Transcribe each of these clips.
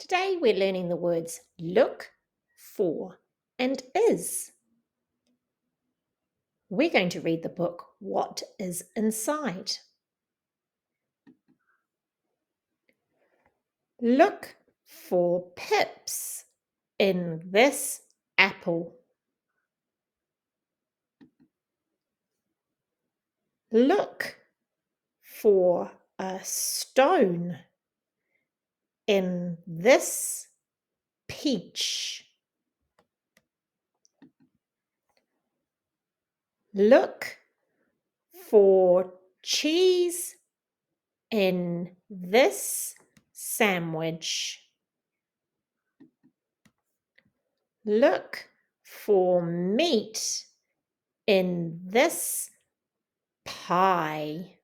Today we're learning the words look, for, and is. We're going to read the book What is Inside? Look for pips in this apple. Look for a stone in this peach. Look for cheese in this sandwich. Look for meat in this pie.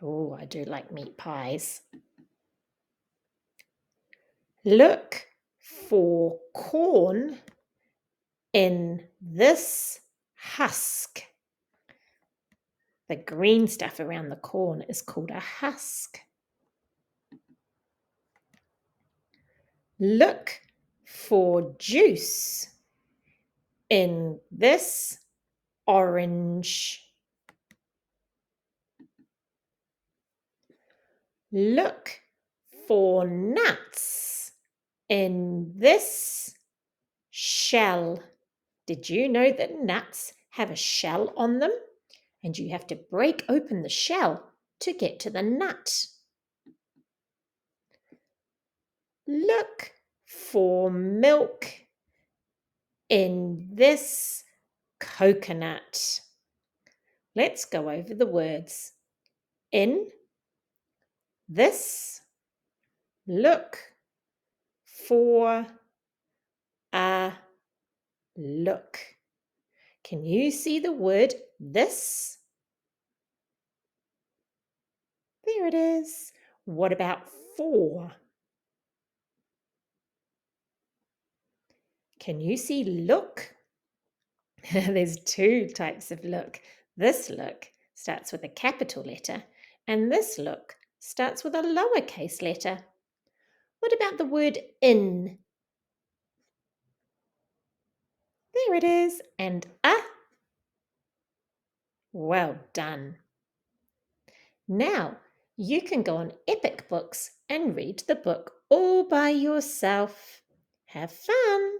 Oh, I do like meat pies. Look for corn in this husk. The green stuff around the corn is called a husk. Look for juice in this orange. Look for nuts in this shell. Did you know that nuts have a shell on them? And you have to break open the shell to get to the nut. Look for milk in this coconut. Let's go over the words. In this, look for a look. Can you see the word this? There it is. What about for? Can you see look? There's two types of look. This look starts with a capital letter, and this look starts with a lowercase letter. What about the word in? There it is, and a. Well done. Now, you can go on Epic Books and read the book all by yourself. Have fun!